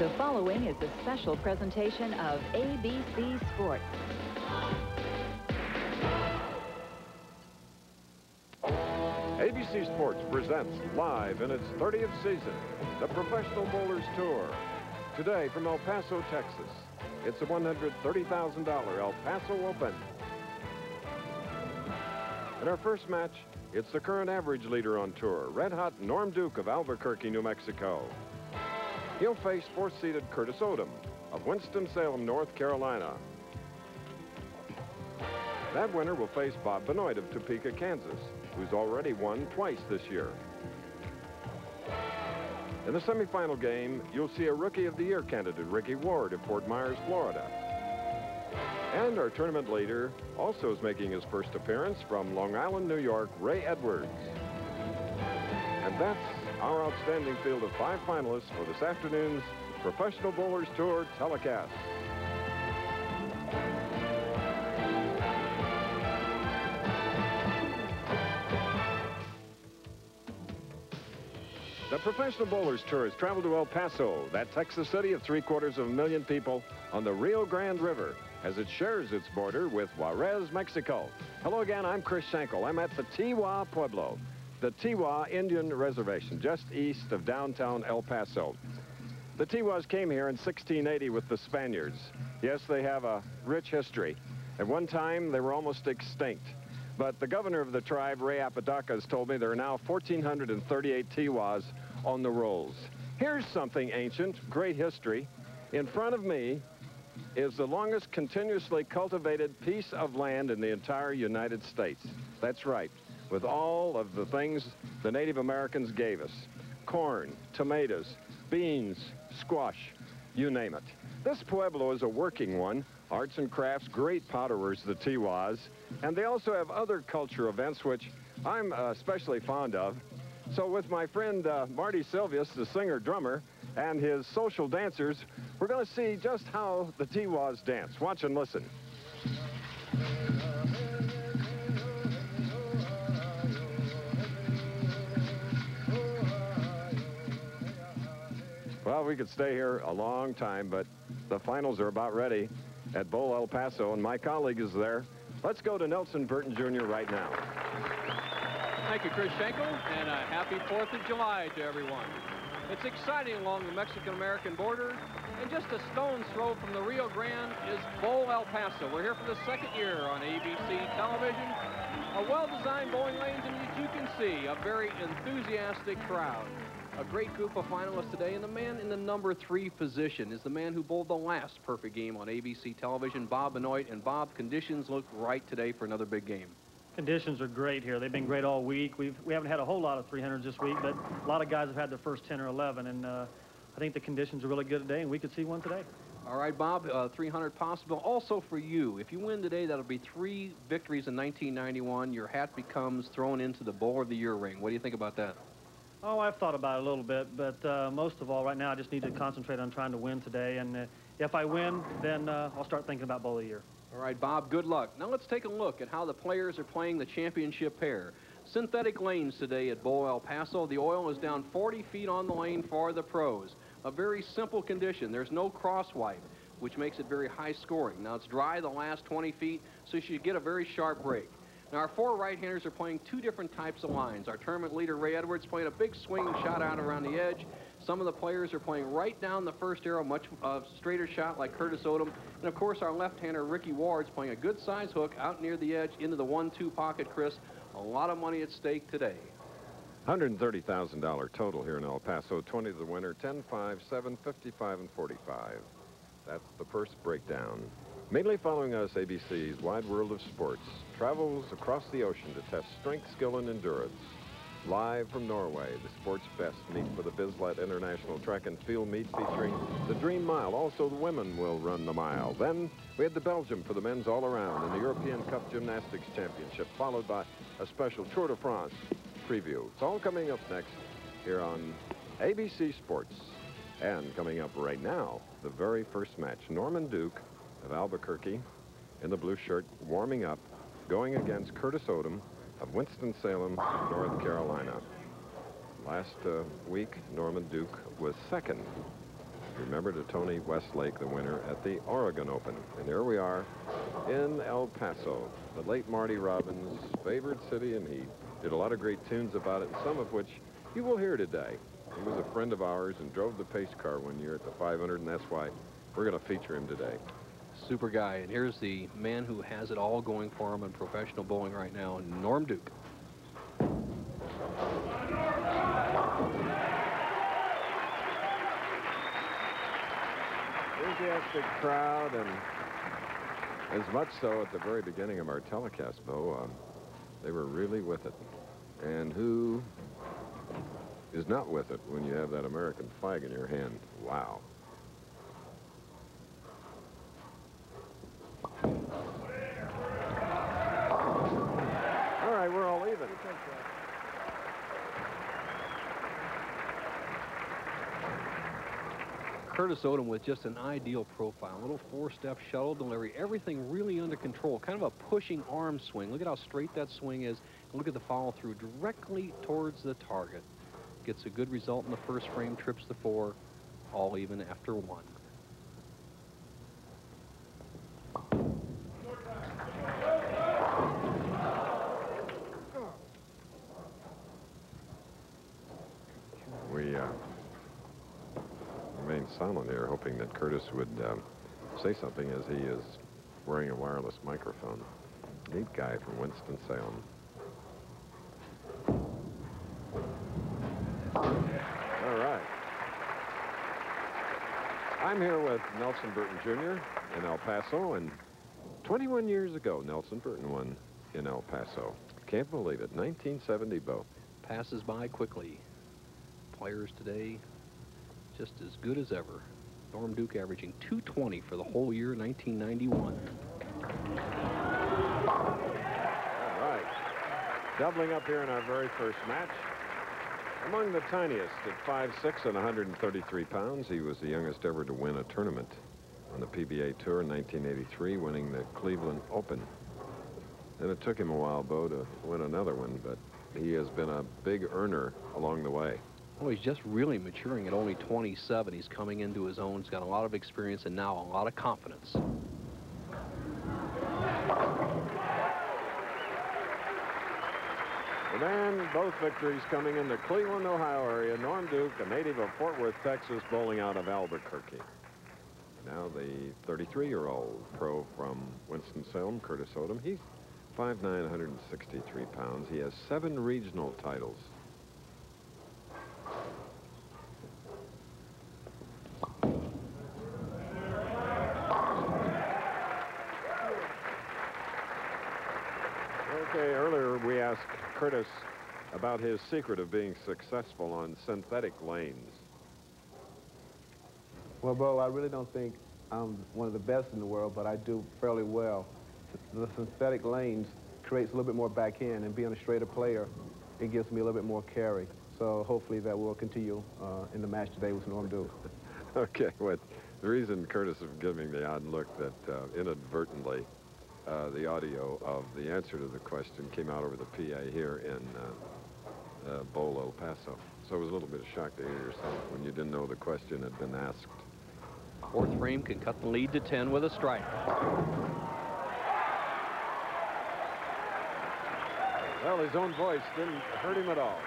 The following is a special presentation of ABC Sports. ABC Sports presents live in its 30th season, the Professional Bowlers Tour. Today from El Paso, Texas, it's the $130,000 El Paso Open. In our first match, it's the current average leader on tour, red-hot Norm Duke of Albuquerque, New Mexico. He'll face fourth-seeded Curtis Odom of Winston-Salem, North Carolina. That winner will face Bob Benoit of Topeka, Kansas, who's already won twice this year. In the semifinal game, you'll see a Rookie of the Year candidate, Ricky Ward of Fort Myers, Florida. And our tournament leader also is making his first appearance from Long Island, New York, Ray Edwards. And that's our outstanding field of 5 finalists for this afternoon's Professional Bowlers Tour telecast. The Professional Bowlers Tour has traveled to El Paso, that Texas city of 750,000 people on the Rio Grande River, as it shares its border with Juarez, Mexico. Hello again, I'm Chris Schenkel. I'm at the Tiwa Pueblo, the Tiwa Indian Reservation, just east of downtown El Paso. The Tiwas came here in 1680 with the Spaniards. Yes, they have a rich history. At one time, they were almost extinct. But the governor of the tribe, Ray Apodaca, has told me there are now 1,438 Tiwas on the rolls. Here's something ancient, great history. In front of me is the longest continuously cultivated piece of land in the entire United States. That's right, with all of the things the Native Americans gave us. Corn, tomatoes, beans, squash, you name it. This pueblo is a working one. Arts and crafts, great potterers, the Tiwas. And they also have other culture events, which I'm especially fond of. So with my friend Marty Silvius, the singer-drummer, and his social dancers, we're going to see just how the Tiwas dance. Watch and listen. Well, we could stay here a long time, but the finals are about ready at Bowl El Paso, and my colleague is there. Let's go to Nelson Burton Jr. right now. Thank you, Chris Schenkel, and a happy 4th of July to everyone. It's exciting along the Mexican-American border, and just a stone's throw from the Rio Grande is Bowl El Paso. We're here for the 2nd year on ABC television. A well-designed bowling lanes, and as you can see, a very enthusiastic crowd. A great group of finalists today, and the man in the number 3 position is the man who bowled the last perfect game on ABC television, Bob Benoit. And Bob, conditions look right today for another big game. Conditions are great here. They've been great all week. We haven't had a whole lot of 300s this week, but a lot of guys have had their first 10 or 11, and I think the conditions are really good today, and we could see one today. All right, Bob, 300 possible. Also for you, if you win today, that'll be 3 victories in 1991. Your hat becomes thrown into the Bowl of the Year ring. What do you think about that? Oh, I've thought about it a little bit, but most of all, right now, I just need to concentrate on trying to win today. And if I win, then I'll start thinking about Bowl of the Year. All right, Bob, good luck. Now let's take a look at how the players are playing the championship pair. Synthetic lanes today at Bowl El Paso. The oil is down 40 feet on the lane for the pros. A very simple condition. There's no cross wipe, which makes it very high scoring. Now it's dry the last 20 feet, so you should get a very sharp break. Now, our 4 right-handers are playing 2 different types of lines. Our tournament leader, Ray Edwards, playing a big swing shot out around the edge. Some of the players are playing right down the first arrow, much straighter shot like Curtis Odom. And, of course, our left-hander, Ricky Ward's playing a good size hook out near the edge into the 1-2 pocket, Chris. A lot of money at stake today. $130,000 total here in El Paso. 20 to the winner, 10, 5, 7, 55, and 45. That's the first breakdown. Immediately following us, ABC's Wide World of Sports travels across the ocean to test strength, skill, and endurance. Live from Norway, the sport's best meet for the Bislett International Track and Field meet featuring the Dream Mile. Also, the women will run the mile. Then we had the Belgium for the men's all-around in the European Cup Gymnastics Championship, followed by a special Tour de France preview. It's all coming up next here on ABC Sports. And coming up right now, the very first match, Norman Duke of Albuquerque in the blue shirt, warming up, going against Curtis Odom of Winston-Salem, North Carolina. Last week, Norman Duke was 2nd Remember to Tony Westlake, the winner at the Oregon Open. And here we are in El Paso, the late Marty Robbins' favorite city, and he did a lot of great tunes about it, some of which you will hear today. He was a friend of ours and drove the pace car one year at the 500, and that's why we're going to feature him today. Super guy. And here's the man who has it all going for him in professional bowling right now, Norm Duke. Enthusiastic crowd, and as much so at the very beginning of our telecast, Bo. They were really with it. And who is not with it when you have that American flag in your hand? Wow. All right, we're all even. Curtis Odom with just an ideal profile. A little four-step shuttle delivery. Everything really under control. Kind of a pushing arm swing. Look at how straight that swing is. And look at the follow-through directly towards the target. Gets a good result in the first frame, trips the 4, all even after 1. We remain silent here, hoping that Curtis would say something, as he is wearing a wireless microphone. Neat guy from Winston-Salem. All right. I'm here with Nelson Burton Jr. in El Paso, and 21 years ago, Nelson Burton won in El Paso. Can't believe it. 1970, Bo. Passes by quickly. Players today just as good as ever. Norm Duke averaging 220 for the whole year, 1991. All right. Doubling up here in our very first match. Among the tiniest at 5'6" and 133 pounds, he was the youngest ever to win a tournament on the PBA Tour in 1983, winning the Cleveland Open. And it took him a while, Bo, to win another one, but he has been a big earner along the way. Well, he's just really maturing at only 27. He's coming into his own. He's got a lot of experience and now a lot of confidence. And then both victories coming in the Cleveland, Ohio area. Norm Duke, a native of Fort Worth, Texas, bowling out of Albuquerque. Now the 33-year-old pro from Winston-Salem, Curtis Odom. He's 5'9", 163 pounds. He has 7 regional titles. Okay, earlier we asked Curtis about his secret of being successful on synthetic lanes. Well, Bo, I really don't think I'm one of the best in the world, but I do fairly well. The synthetic lanes creates a little bit more backhand, and being a straighter player, it gives me a little bit more carry. So hopefully that will continue in the match today with Norm Duke. Okay, well, the reason Curtis is giving the odd look that inadvertently the audio of the answer to the question came out over the PA here in Bowl El Paso. So it was a little bit of shock to hear yourself when you didn't know the question had been asked. Fourth frame can cut the lead to 10 with a strike. Well, his own voice didn't hurt him at all.